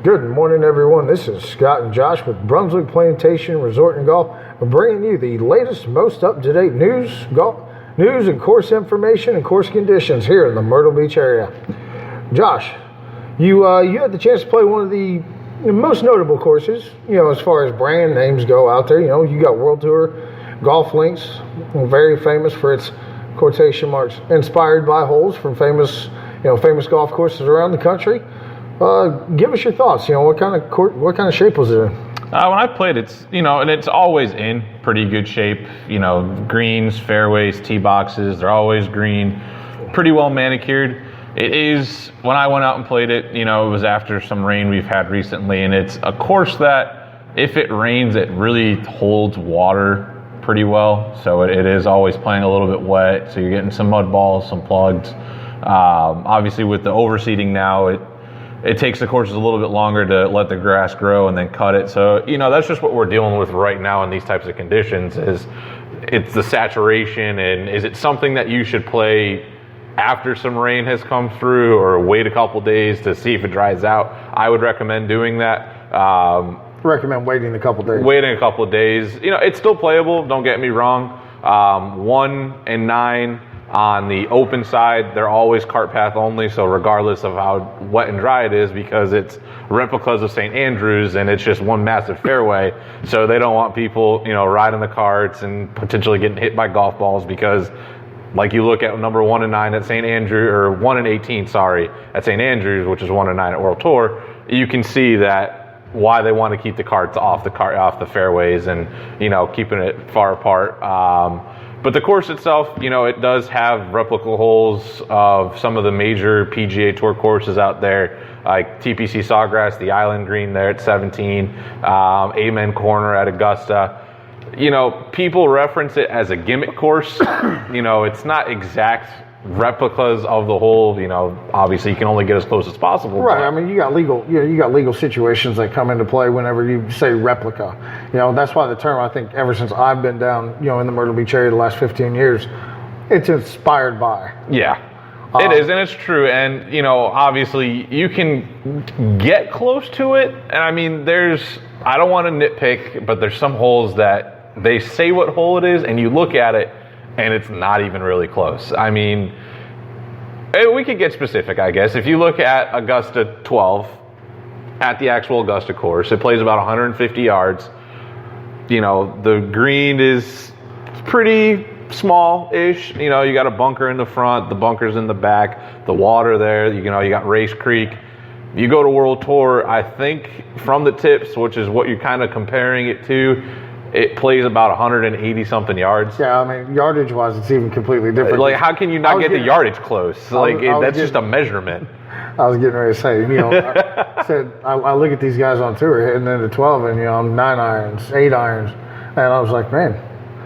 Good morning, everyone. This is Scott and Josh with Brunswick Plantation Resort and Golf. We're bringing you the latest, most up-to-date news and course information and course conditions here in the Myrtle Beach area. Josh, you had the chance to play one of the most notable courses, as far as brand names go out there. You got World Tour Golf Links, very famous for its quotation marks, inspired by holes from famous golf courses around the country. Give us your thoughts. What kind of shape was it in? When I played, it's always in pretty good shape. Greens, fairways, tee boxes, they're always green, pretty well manicured. It is, when I went out and played it, it was after some rain we've had recently, and it's a course that if it rains, it really holds water pretty well. So it is always playing a little bit wet, so you're getting some mud balls, some plugs. Obviously with the overseeding now, it takes the courses a little bit longer to let the grass grow and then cut it. So, that's just what we're dealing with right now in these types of conditions is it's the saturation. And is it something that you should play after some rain has come through or wait a couple days to see if it dries out? I would recommend doing that. Recommend waiting a couple days. Waiting a couple of days. It's still playable, don't get me wrong. 1 and 9. On the open side, they're always cart path only, so regardless of how wet and dry it is, because it's replicas of St. Andrews and it's just one massive fairway, so they don't want people, riding the carts and potentially getting hit by golf balls because, like you look at number 1 and 9 at St. Andrews, or 1 and 18, at St. Andrews, which is 1 and 9 at World Tour, you can see that why they want to keep the carts off the fairways and keeping it far apart. But the course itself, it does have replica holes of some of the major PGA Tour courses out there, like TPC Sawgrass, the Island Green there at 17, Amen Corner at Augusta. People reference it as a gimmick course. It's not exact replicas of the hole. Obviously you can only get as close as possible. Right. I mean, you got legal situations that come into play whenever you say replica. That's why the term, I think, ever since I've been down, in the Myrtle Beach area the last 15 years, it's inspired by. Yeah. It is, and it's true. And, obviously you can get close to it. And I mean, I don't want to nitpick, but there's some holes that they say what hole it is and you look at it and it's not even really close. I mean, we could get specific, I guess. If you look at Augusta 12, at the actual Augusta course, it plays about 150 yards. The green is pretty small-ish. You got a bunker in the front, the bunker's in the back, the water there, you got Race Creek. You go to World Tour, I think from the tips, which is what you're kind of comparing it to, it plays about 180-something yards. Yeah, I mean, yardage-wise, it's even completely different. Like, how can you not get the yardage close? That's just a measurement. I was getting ready to say, I look at these guys on tour hitting into 12, and 9 irons, 8 irons, and I was like, man,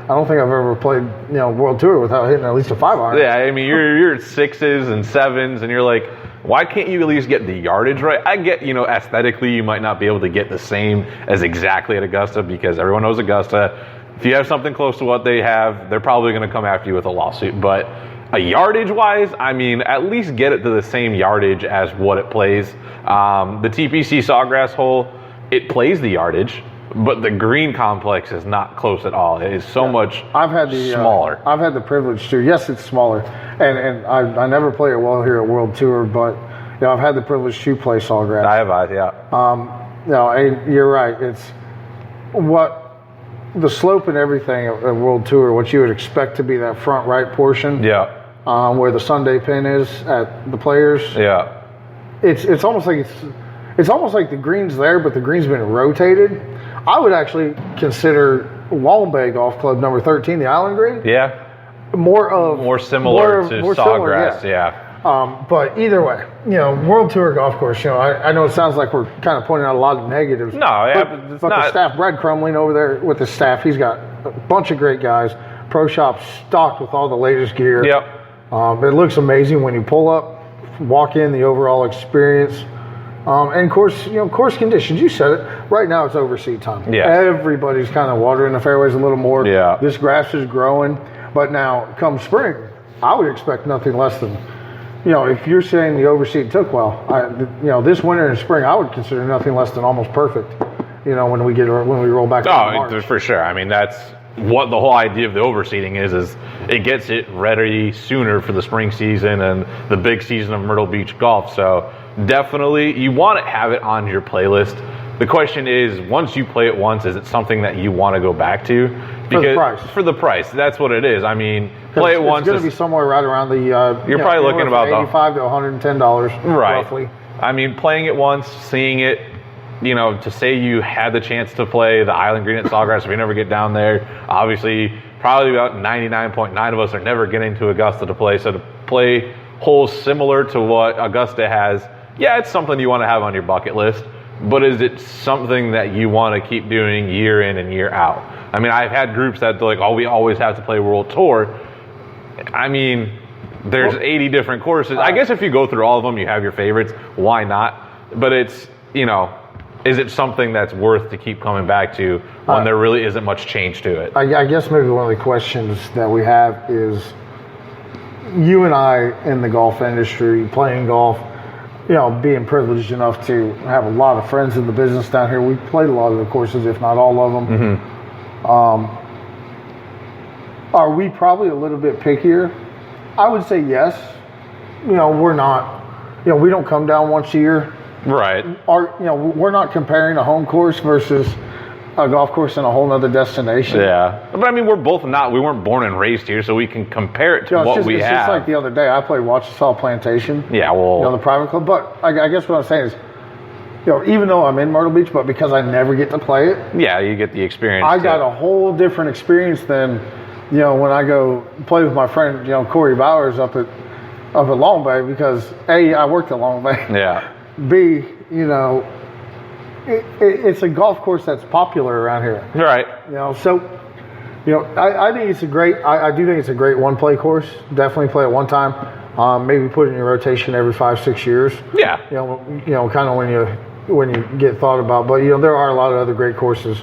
I don't think I've ever played, World Tour without hitting at least a 5 iron. Yeah, I mean, you're at 6s and 7s, and you're like, why can't you at least get the yardage right? I get, aesthetically, you might not be able to get the same as exactly at Augusta because everyone knows Augusta. If you have something close to what they have, they're probably going to come after you with a lawsuit. But a yardage-wise, I mean, at least get it to the same yardage as what it plays. The TPC Sawgrass hole, it plays the yardage, but the green complex is not close at all. It is so much smaller. I've had the privilege to. Yes, it's smaller, and I never play it well here at World Tour, but I've had the privilege to play Sawgrass. I have, yeah. And you're right. It's what the slope and everything at World Tour, what you would expect to be that front right portion. Yeah. Where the Sunday pin is at the Players. Yeah. It's almost like the green's there, but the green's been rotated. I would actually consider Wallen Bay Golf Club number 13, the Island Green. Yeah. More similar to Sawgrass, yeah. But either way, World Tour golf course. I know it sounds like we're kind of pointing out a lot of negatives. No, yeah, but the staff, Brad Crumling over there with the staff, he's got a bunch of great guys. Pro shop stocked with all the latest gear. Yep. It looks amazing when you pull up, walk in, the overall experience. And course conditions. You said it. Right now it's overseed time. Yeah. Everybody's kind of watering the fairways a little more. Yeah. This grass is growing. But now, come spring, I would expect nothing less than if you're saying the overseat took well, this winter and spring, I would consider nothing less than almost perfect. When we roll back. Oh, for sure. I mean, that's what the whole idea of the overseeding is it gets it ready sooner for the spring season and the big season of Myrtle Beach golf. So definitely, you want to have it on your playlist. The question is, once you play it once, is it something that you want to go back to? Because for the price, that's what it is. I mean, play it once. It's going to be somewhere right around the. You're probably looking about $85 to $110, right? Roughly. I mean, playing it once, seeing it. To say you had the chance to play the Island Green at Sawgrass, if you never get down there, obviously, probably about 99.9 of us are never getting to Augusta to play. So to play holes similar to what Augusta has, yeah, it's something you want to have on your bucket list. But is it something that you want to keep doing year in and year out? I mean, I've had groups that they're like, oh, we always have to play World Tour. I mean, there's 80 different courses. I guess if you go through all of them, you have your favorites. Why not? But it's, is it something that's worth to keep coming back to when there really isn't much change to it? I guess maybe one of the questions that we have is, you and I in the golf industry, playing golf, being privileged enough to have a lot of friends in the business down here. We played a lot of the courses, if not all of them. Mm-hmm. Are we probably a little bit pickier? I would say yes. We're not. We don't come down once a year. Right. We're not comparing a home course versus a golf course in a whole other destination. Yeah. But I mean, we weren't born and raised here, so we can compare it to what we have. It's just like the other day, I played Ouachita Plantation. Yeah, well. The private club. But I guess what I'm saying is, even though I'm in Myrtle Beach, but because I never get to play it. Yeah, you get the experience. I got a whole different experience than, when I go play with my friend, Corey Bowers up at Long Bay, because A, I worked at Long Bay. Yeah. B, it's a golf course that's popular around here. Right. So, I think it's a great. I do think it's a great one-play course. Definitely play it one time. Maybe put it in your rotation every 5-6 years. Yeah. Kind of when you get thought about. But there are a lot of other great courses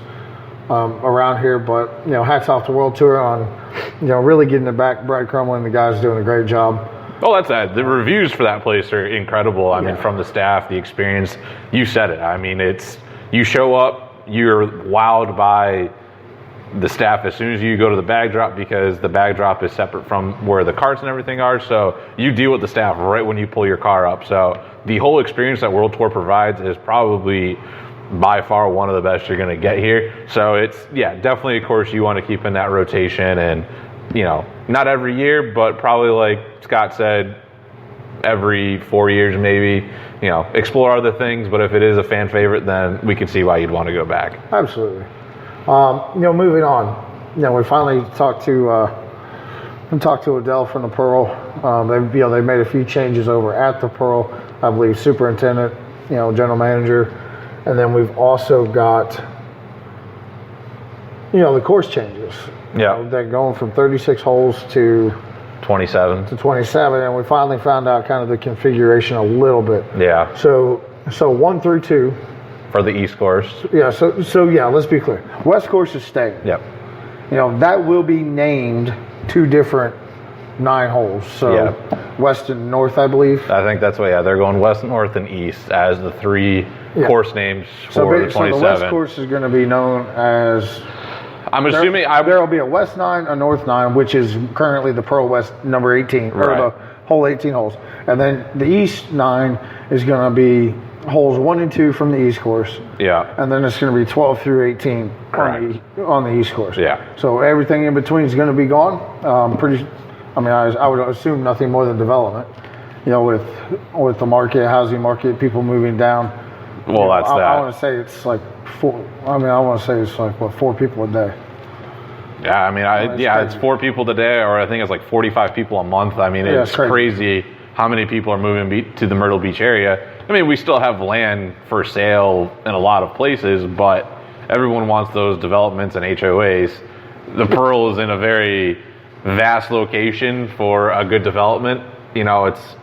around here. But hats off to World Tour on really getting it back. Brad Crumlin and the guys doing a great job. Oh, that's that. The reviews for that place are incredible. I mean, from the staff, the experience. You said it. I mean, you show up, you're wowed by the staff as soon as you go to the bag drop, because the bag drop is separate from where the carts and everything are. So you deal with the staff right when you pull your car up. So the whole experience that World Tour provides is probably by far one of the best you're going to get here. So it's, definitely a course you want to keep in that rotation, and not every year, but probably, like Scott said, every 4 years maybe. Explore other things, but if it is a fan favorite, then we can see why you'd want to go back. Absolutely. Moving on. We finally talked to Adele from the Pearl. They made a few changes over at the Pearl. I believe superintendent, general manager, and then we've also got the course changes. They're going from 36 holes to 27. And we finally found out kind of the configuration a little bit. Yeah. So 1 through 2. For the East course. Yeah, so let's be clear. West course is staying. Yep. That will be named 2 different 9 holes. So West and North, I believe. I think that's what, they're going West, North, and East as the 3 course names for the 27. So the West course is going to be known as... I'm assuming there will be a West 9, a North 9, which is currently the Pearl West number 18, or the whole 18 holes. And then the East 9 is going to be holes 1 and 2 from the East course. Yeah. And then it's going to be 12 through 18 on the East course. Yeah. So everything in between is going to be gone. I would assume nothing more than development. With the market, housing market, people moving down. Well, that's that. I want to say it's like 4. I want to say it's like 4 people a day. Yeah, it's 4 people a day, or I think it's like 45 people a month. I mean, it's crazy how many people are moving to the Myrtle Beach area. I mean, we still have land for sale in a lot of places, but everyone wants those developments and HOAs. The Pearl is in a very vast location for a good development. It's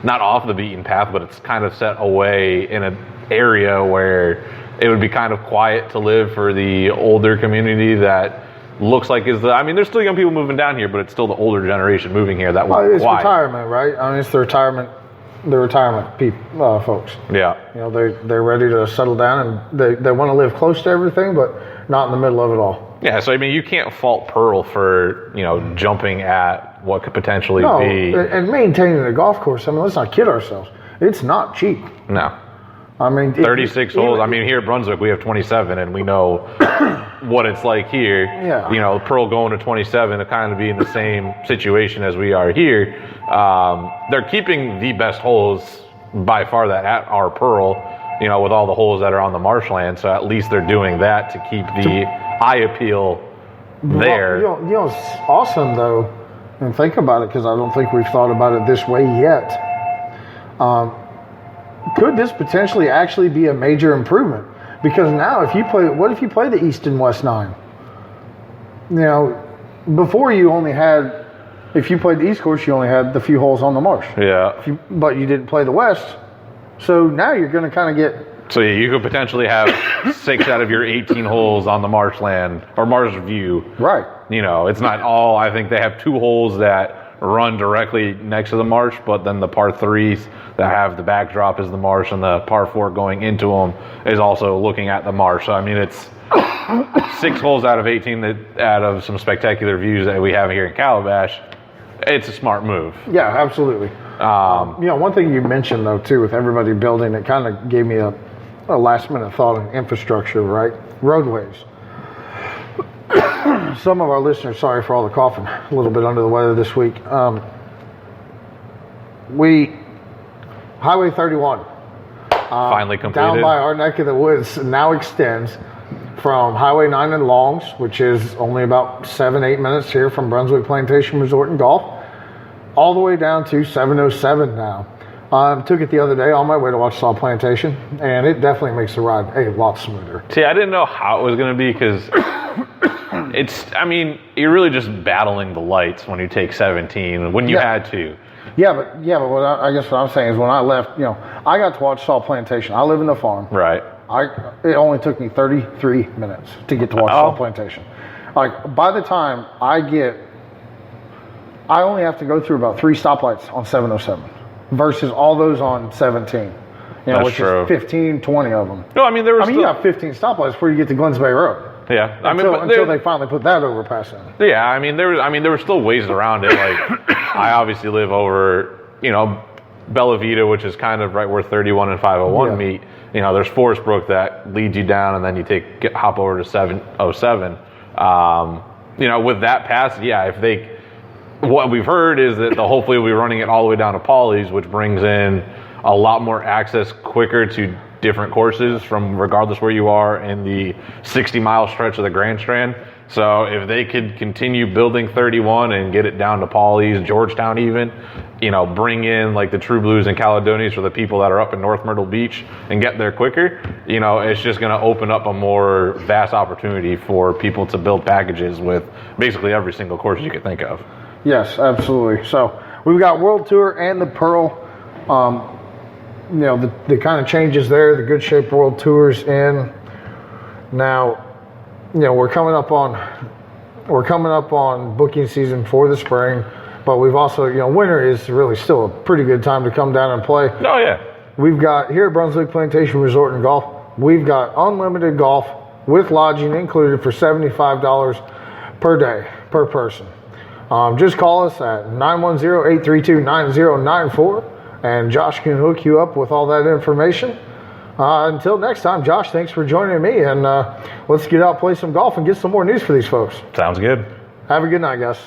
not off the beaten path, but it's kind of set away in an area where it would be kind of quiet to live for the older community that looks like is the. I mean, there's still young people moving down here, but it's still the older generation moving here. That It's why. retirement, right? I mean, it's the retirement people, folks. Yeah. You know, they're ready to settle down, and they want to live close to everything, but not in the middle of it all. Yeah. So I mean, you can't fault Pearl for jumping at what could potentially be and maintaining a golf course. I mean, let's not kid ourselves. It's not cheap. no. I mean, 36 holes. I mean, here at Brunswick, we have 27, and we know what it's like here. Yeah. Pearl going to 27 to kind of be in the same situation as we are here. They're keeping the best holes by far that at our Pearl, with all the holes that are on the marshland. So at least they're doing that to keep the eye appeal there. Well, it's awesome, though, and think about it, because I don't think we've thought about it this way yet. Could this potentially actually be a major improvement? Because now, what if you play the East and West 9? Before you only had, if you played the East course, you only had the few holes on the marsh. Yeah. But you didn't play the West. So now you're going to kind of get... So yeah, you could potentially have 6 out of your 18 holes on the marshland or marsh view. Right. It's not all. I think they have 2 holes that run directly next to the marsh, but then the par 3s that have the backdrop is the marsh, and the par 4 going into them is also looking at the marsh. So I mean, it's 6 holes out of 18 out of some spectacular views that we have here in Calabash. It's a smart move. Yeah, absolutely. One thing you mentioned, though, too, with everybody building, it kind of gave me a last minute thought on infrastructure, right? Roadways. Some of our listeners, sorry for all the coughing, a little bit under the weather this week. Highway 31, finally completed. down by our neck of the woods, now extends from Highway 9 in Longs, which is only about 7-8 minutes here from Brunswick Plantation Resort and Golf, all the way down to 707 now. Took it the other day on my way to Wausau Plantation, and it definitely makes the ride a lot smoother. See, I didn't know how it was going to be because you're really just battling the lights when you take 17 when you had to. Yeah, but I guess what I'm saying is when I left, I got to Wausau Plantation. I live in the farm. Right. It only took me 33 minutes to get to Wausau Plantation. Like, by the time I only have to go through about 3 stoplights on 707 versus all those on 17. That's which true. is 15, 20 of them. No, you got 15 stoplights before you get to Glens Bay Road. Yeah, until they finally put that overpass in. Yeah, there were still ways around it. Like, I obviously live over, Bella Vita, which is kind of right where 31 and 501 meet. There's Forest Brook that leads you down, and then you hop over to 707. With that pass, what we've heard is that hopefully we'll be running it all the way down to Pauley's, which brings in a lot more access quicker to different courses from regardless where you are in the 60-mile stretch of the Grand Strand. So if they could continue building 31 and get it down to Pauley's, Georgetown even, bring in like the True Blues and Caledonias for the people that are up in North Myrtle Beach and get there quicker, it's just going to open up a more vast opportunity for people to build packages with basically every single course you could think of. Yes, absolutely. So we've got World Tour and the Pearl. The kind of changes there. The Good Shape World Tour's in. Now, we're coming up on booking season for the spring, but we've also, winter is really still a pretty good time to come down and play. Oh yeah. We've got here at Brunswick Plantation Resort and Golf, we've got unlimited golf with lodging included for $75 per day per person. Just call us at 910-832-9094, and Josh can hook you up with all that information. Until next time, Josh, thanks for joining me, and let's get out, play some golf, and get some more news for these folks. Sounds good. Have a good night, guys.